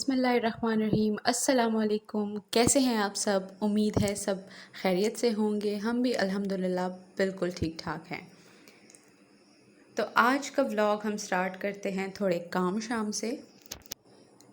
बिस्मिल्लाहिर्रहमानिर्रहीम। अस्सलाम वालेकुम। कैसे हैं आप सब? उम्मीद है सब खैरियत से होंगे। हम भी अल्हम्दुलिल्लाह बिल्कुल ठीक ठाक हैं। तो आज का व्लॉग हम स्टार्ट करते हैं थोड़े काम शाम से।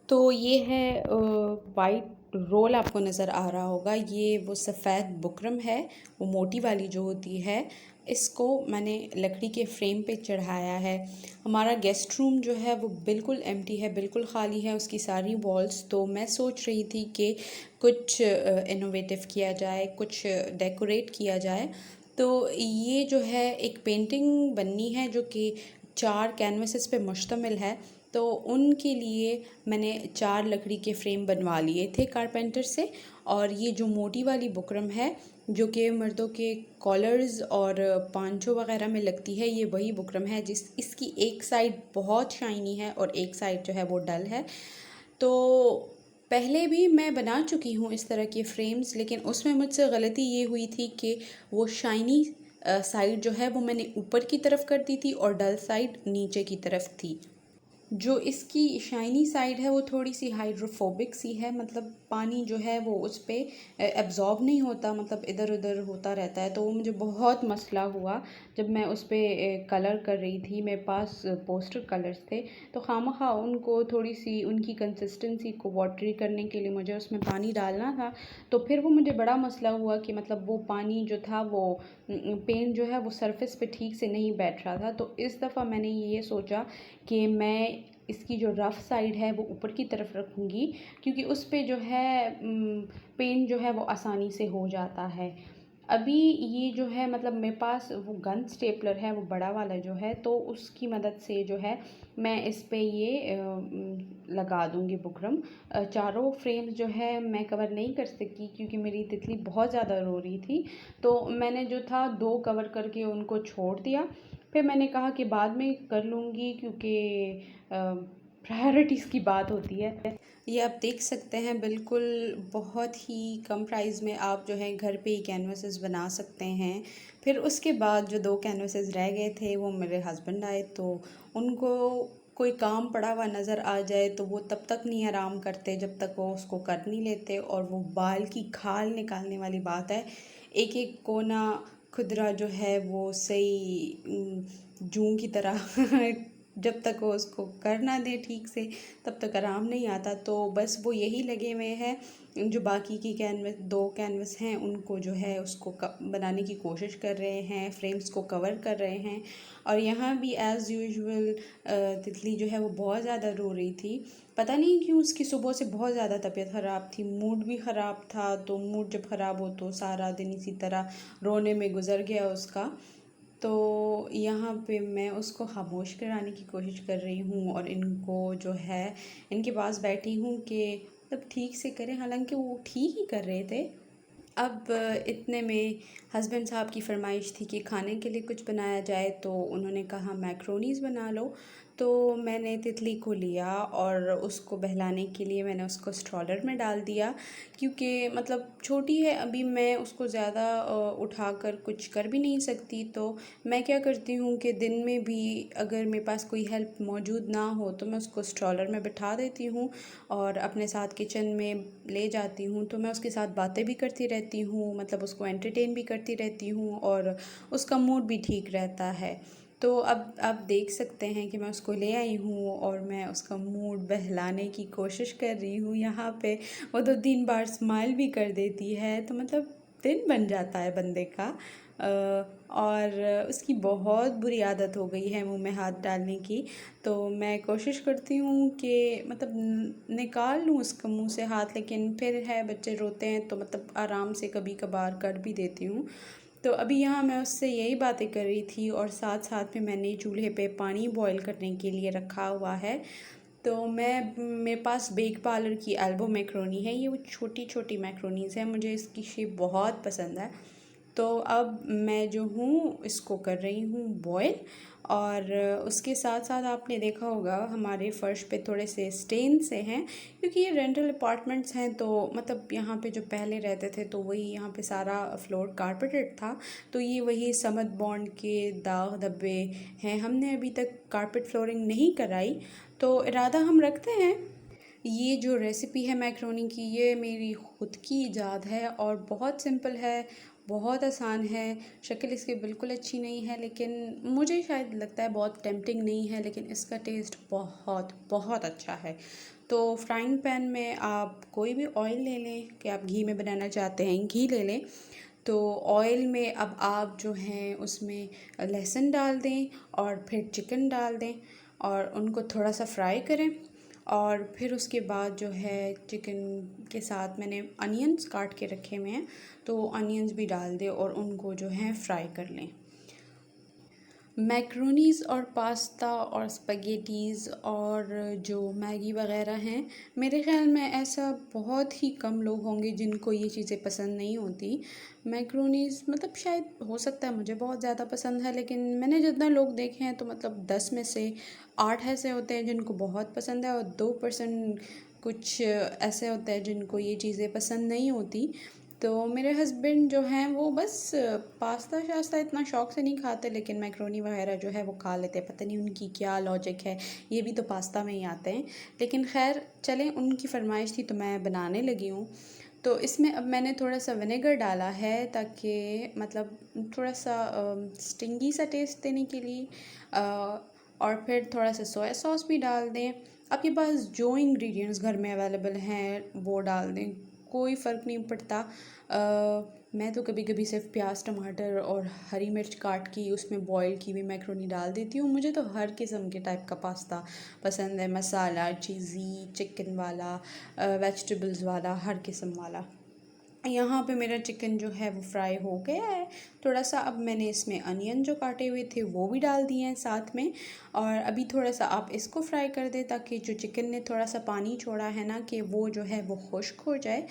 तो ये है वाइट रोल, आपको नज़र आ रहा होगा। ये वो सफ़ेद बुकरम है, वो मोटी वाली जो होती है। इसको मैंने लकड़ी के फ्रेम पे चढ़ाया है। हमारा गेस्ट रूम जो है वो बिल्कुल एम्प्टी है, बिल्कुल ख़ाली है उसकी सारी वॉल्स। तो मैं सोच रही थी कि कुछ इनोवेटिव किया जाए, कुछ डेकोरेट किया जाए। तो ये जो है एक पेंटिंग बननी है जो कि 4 कैनवसेस पे मुश्तमिल है। तो उनके लिए मैंने 4 लकड़ी के फ़्रेम बनवा लिए थे कारपेंटर से। और ये जो मोटी वाली बुकरम है जो कि मर्दों के कॉलर्स और पांचों वग़ैरह में लगती है, ये वही बुकरम है इसकी एक साइड बहुत शाइनी है और एक साइड जो है वो डल है। तो पहले भी मैं बना चुकी हूँ इस तरह के फ़्रेम्स, लेकिन उसमें मुझसे गलती ये हुई थी कि वो शाइनी साइड जो है वो मैंने ऊपर की तरफ कर दी थी और डल साइड नीचे की तरफ थी। जो इसकी शाइनी साइड है वो थोड़ी सी हाइड्रोफोबिक सी है, मतलब पानी जो है वो उस पर एब्ज़ॉर्ब नहीं होता, मतलब इधर उधर होता रहता है। तो वो मुझे बहुत मसला हुआ जब मैं उस पर कलर कर रही थी। मेरे पास पोस्टर कलर्स थे, तो खामखा उनको थोड़ी सी उनकी कंसिस्टेंसी को वाटरी करने के लिए मुझे उसमें पानी डालना था। तो फिर वो मुझे बड़ा मसला हुआ कि मतलब वो पानी जो था वो पेंट जो है वो सरफेस पे ठीक से नहीं बैठ रहा था। तो इस दफ़ा मैंने ये सोचा कि मैं इसकी जो रफ़ साइड है वो ऊपर की तरफ रखूँगी, क्योंकि उस पे जो है पेंट जो है वो आसानी से हो जाता है। अभी ये जो है मतलब मेरे पास वो गन स्टेपलर है, वो बड़ा वाला जो है, तो उसकी मदद से जो है मैं इस पे ये लगा दूँगी बुकरम। चारों फ्रेम्स जो है मैं कवर नहीं कर सकी क्योंकि मेरी तितली बहुत ज़्यादा रो रही थी। तो मैंने जो था 2 कवर करके उनको छोड़ दिया। फिर मैंने कहा कि बाद में कर लूँगी, क्योंकि प्रायोरिटीज़ की बात होती है। ये आप देख सकते हैं, बिल्कुल बहुत ही कम प्राइस में आप जो है घर पे ही कैनवासेस बना सकते हैं। फिर उसके बाद जो 2 कैनवासेस रह गए थे वो मेरे हस्बैंड आए, तो उनको कोई काम पड़ा हुआ नज़र आ जाए तो वो तब तक नहीं आराम करते जब तक वो उसको कर नहीं लेते। और वो बाल की खाल निकालने वाली बात है, एक एक कोना खुदरा जो है वो सही जूं की तरह जब तक वो उसको कर ना दे ठीक से तब तक आराम नहीं आता। तो बस वो यही लगे हुए हैं, जो बाकी की कैनवस 2 कैनवस हैं उनको जो है उसको बनाने की कोशिश कर रहे हैं, फ्रेम्स को कवर कर रहे हैं। और यहाँ भी एज़ यूजुअल तितली जो है वो बहुत ज़्यादा रो रही थी। पता नहीं क्यों उसकी सुबह से बहुत ज़्यादा तबीयत ख़राब थी, मूड भी ख़राब था। तो मूड जब ख़राब हो तो सारा दिन इसी तरह रोने में गुज़र गया उसका। तो यहाँ पे मैं उसको खामोश कराने की कोशिश कर रही हूँ और इनको जो है इनके पास बैठी हूँ कि मतलब ठीक से करें, हालांकि वो ठीक ही कर रहे थे। अब इतने में हस्बैंड साहब की फ़रमाइश थी कि खाने के लिए कुछ बनाया जाए, तो उन्होंने कहा मैक्रोनीज़ बना लो। तो मैंने तितली को लिया और उसको बहलाने के लिए मैंने उसको स्ट्रॉलर में डाल दिया, क्योंकि मतलब छोटी है अभी, मैं उसको ज़्यादा उठाकर कुछ कर भी नहीं सकती। तो मैं क्या करती हूँ कि दिन में भी अगर मेरे पास कोई हेल्प मौजूद ना हो तो मैं उसको स्ट्रॉलर में बिठा देती हूँ और अपने साथ किचन में ले जाती हूँ। तो मैं उसके साथ बातें भी करती रहती हूँ, मतलब उसको एंटरटेन भी करती रहती हूँ और उसका मूड भी ठीक रहता है। तो अब आप देख सकते हैं कि मैं उसको ले आई हूँ और मैं उसका मूड बहलाने की कोशिश कर रही हूँ। यहाँ पे वो 2-3 बार स्माइल भी कर देती है, तो मतलब दिन बन जाता है बंदे का। और उसकी बहुत बुरी आदत हो गई है मुंह में हाथ डालने की। तो मैं कोशिश करती हूँ कि मतलब निकाल लूँ उसका मुंह से हाथ, लेकिन फिर है बच्चे रोते हैं तो मतलब आराम से कभी कभार कर भी देती हूँ। तो अभी यहाँ मैं उससे यही बातें कर रही थी और साथ साथ में मैंने चूल्हे पे पानी बॉईल करने के लिए रखा हुआ है। तो मेरे पास बेक पार्लर की एल्बो मैक्रोनी है, ये वो छोटी छोटी मैक्रोनीज़ है, मुझे इसकी शेप बहुत पसंद है। तो अब मैं जो हूँ इसको कर रही हूँ बॉयल। और उसके साथ साथ आपने देखा होगा हमारे फ़र्श पे थोड़े से स्टेन से हैं, क्योंकि ये रेंटल अपार्टमेंट्स हैं। तो मतलब यहाँ पे जो पहले रहते थे तो वही यहाँ पे सारा फ्लोर कारपेटेड था, तो ये वही समद बॉन्ड के दाग धब्बे हैं। हमने अभी तक कारपेट फ्लोरिंग नहीं कराई, तो इरादा हम रखते हैं ये जो रेसिपी है मैक्रोनी की, ये मेरी ख़ुद की ईजाद है और बहुत सिंपल है, बहुत आसान है। शक्ल इसकी बिल्कुल अच्छी नहीं है, लेकिन मुझे शायद लगता है बहुत टेम्पटिंग नहीं है, लेकिन इसका टेस्ट बहुत बहुत अच्छा है। तो फ्राइंग पैन में आप कोई भी ऑयल ले लें, कि आप घी में बनाना चाहते हैं घी ले लें। तो ऑयल में अब आप जो हैं उसमें लहसुन डाल दें और फिर चिकन डाल दें और उनको थोड़ा सा फ्राई करें। और फिर उसके बाद जो है चिकन के साथ मैंने अनियंस काट के रखे हुए हैं, तो अनियंस भी डाल दें और उनको जो है फ्राई कर लें। मैक्रोनीज़ और पास्ता और स्पगेटीज़ और जो मैगी वग़ैरह हैं, मेरे ख़्याल में ऐसा बहुत ही कम लोग होंगे जिनको ये चीज़ें पसंद नहीं होती। मैक्रोनीज़ मतलब शायद हो सकता है मुझे बहुत ज़्यादा पसंद है, लेकिन मैंने जितना लोग देखे हैं तो मतलब 10 में से 8 ऐसे होते हैं जिनको बहुत पसंद है और 2% कुछ ऐसे होते हैं जिनको ये चीज़ें पसंद नहीं होती। तो मेरे हस्बैंड जो हैं वो बस पास्ता शास्ता इतना शौक़ से नहीं खाते, लेकिन मैक्रोनी वगैरह जो है वो खा लेते हैं। पता नहीं उनकी क्या लॉजिक है, ये भी तो पास्ता में ही आते हैं। लेकिन खैर चलें, उनकी फरमाइश थी तो मैं बनाने लगी हूँ। तो इसमें अब मैंने थोड़ा सा विनेगर डाला है ताकि मतलब थोड़ा सा स्टिंगी सा टेस्ट देने के लिए, और फिर थोड़ा सा सोया सॉस भी डाल दें। आपके पास जो इंग्रेडिएंट्स घर में अवेलेबल हैं वो डाल दें, कोई फ़र्क नहीं पड़ता। मैं तो कभी कभी सिर्फ प्याज टमाटर और हरी मिर्च काट के उसमें बॉईल की हुई मैक्रोनी डाल देती हूँ। मुझे तो हर किस्म के टाइप का पास्ता पसंद है, मसाला, चीज़ी, चिकन वाला, वेजिटेबल्स वाला, हर किस्म वाला। यहाँ पे मेरा चिकन जो है वो फ्राई हो गया है थोड़ा सा। अब मैंने इसमें अनियन जो काटे हुए थे वो भी डाल दिए हैं साथ में, और अभी थोड़ा सा आप इसको फ्राई कर दें ताकि जो चिकन ने थोड़ा सा पानी छोड़ा है ना, कि वो जो है वो खुश्क हो जाए।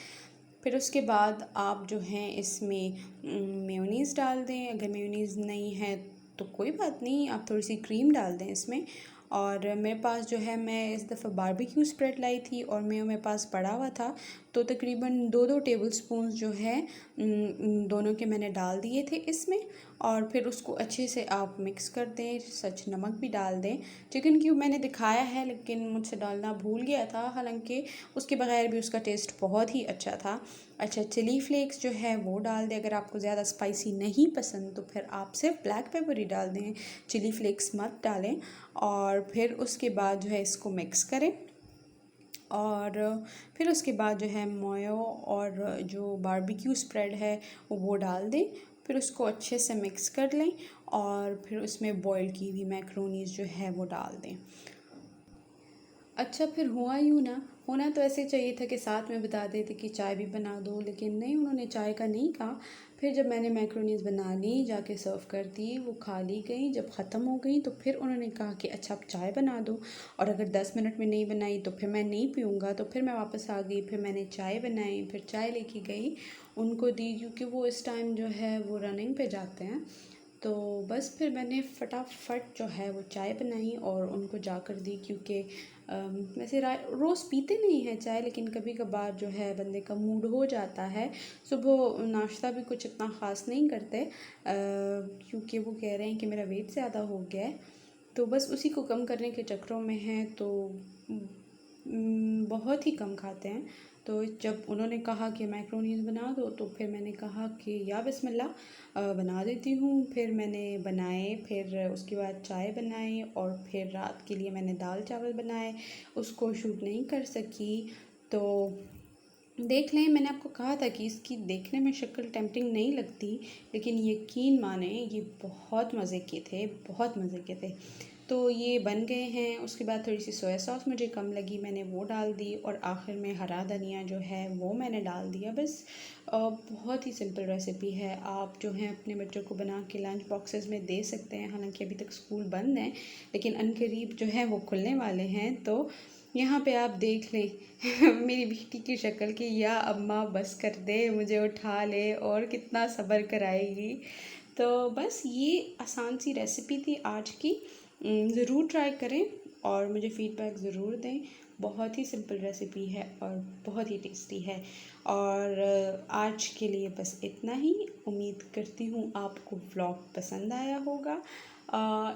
फिर उसके बाद आप जो हैं इसमें मेयोनीज़ डाल दें। अगर मेयोनीज़ नहीं है तो कोई बात नहीं, आप थोड़ी सी क्रीम डाल दें इसमें। और मेरे पास जो है, मैं इस दफ़ा बारबेक्यू स्प्रेड लाई थी और मेरे पास पड़ा हुआ था, तो तकरीबन 2-2 टेबलस्पून जो है दोनों के मैंने डाल दिए थे इसमें। और फिर उसको अच्छे से आप मिक्स कर दें, सच नमक भी डाल दें। चिकन क्यूब मैंने दिखाया है लेकिन मुझसे डालना भूल गया था, हालांकि उसके बगैर भी उसका टेस्ट बहुत ही अच्छा था। अच्छा, चिली फ्लेक्स जो है वो डाल दें। अगर आपको ज़्यादा स्पाइसी नहीं पसंद तो फिर आप सिर्फ ब्लैक पेपर ही डाल दें, चिली फ्लेक्स मत डालें। और फिर उसके बाद जो है इसको मिक्स करें और फिर उसके बाद जो है मोयो और जो बारबेक्यू स्प्रेड है वो डाल दें। फिर उसको अच्छे से मिक्स कर लें और फिर उसमें बॉईल की हुई मैक्रोनीज़ जो है वो डाल दें। अच्छा, फिर हुआ यूँ ना, होना तो ऐसे चाहिए था कि साथ में बता देते कि चाय भी बना दो, लेकिन नहीं, उन्होंने चाय का नहीं कहा। फिर जब मैंने मैक्रोनीज़ बना ली, जाके सर्व कर दी, वो खा ली गई। जब ख़त्म हो गई तो फिर उन्होंने कहा कि अच्छा आप चाय बना दो, और अगर 10 मिनट में नहीं बनाई तो फिर मैं नहीं पीऊँगा। तो फिर मैं वापस आ गई, फिर मैंने चाय बनाई, फिर चाय लेके गई, उनको दी, क्योंकि वो इस टाइम जो है वो रनिंग पे जाते हैं। तो बस फिर मैंने फटाफट जो है वो चाय बनाई और उनको जाकर दी, क्योंकि वैसे रोज़ पीते नहीं हैं चाय, लेकिन कभी कभार जो है बंदे का मूड हो जाता है। सुबह नाश्ता भी कुछ इतना ख़ास नहीं करते, क्योंकि वो कह रहे हैं कि मेरा वेट ज़्यादा हो गया है, तो बस उसी को कम करने के चक्करों में हैं, तो बहुत ही कम खाते हैं। तो जब उन्होंने कहा कि मैक्रोनीज़ बना दो, तो फिर मैंने कहा कि या बिस्मिल्लाह बना देती हूँ। फिर मैंने बनाए, फिर उसके बाद चाय बनाई और फिर रात के लिए मैंने दाल चावल बनाए। उसको शूट नहीं कर सकी, तो देख लें, मैंने आपको कहा था कि इसकी देखने में शक्ल टेम्पटिंग नहीं लगती, लेकिन यकीन माने ये बहुत मज़े के थे, बहुत मज़े के थे। तो ये बन गए हैं। उसके बाद थोड़ी सी सोया सॉस मुझे कम लगी, मैंने वो डाल दी, और आखिर में हरा धनिया जो है वो मैंने डाल दिया। बस बहुत ही सिंपल रेसिपी है। आप जो हैं अपने बच्चों को बना के लंच बॉक्सेस में दे सकते हैं। हालांकि अभी तक स्कूल बंद हैं, लेकिन अनकरीब जो है वो खुलने वाले हैं। तो यहाँ पे आप देख लें मेरी बेटी की शक्ल की, या अम्मा बस कर दे, मुझे उठा ले, और कितना सब्र कराएगी। तो बस ये आसान सी रेसिपी थी आज की। ज़रूर ट्राई करें और मुझे फ़ीडबैक ज़रूर दें। बहुत ही सिंपल रेसिपी है और बहुत ही टेस्टी है। और आज के लिए बस इतना ही। उम्मीद करती हूँ आपको व्लॉग पसंद आया होगा।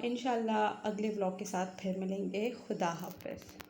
इंशाल्लाह अगले व्लॉग के साथ फिर मिलेंगे। खुदा हाफ़िज़।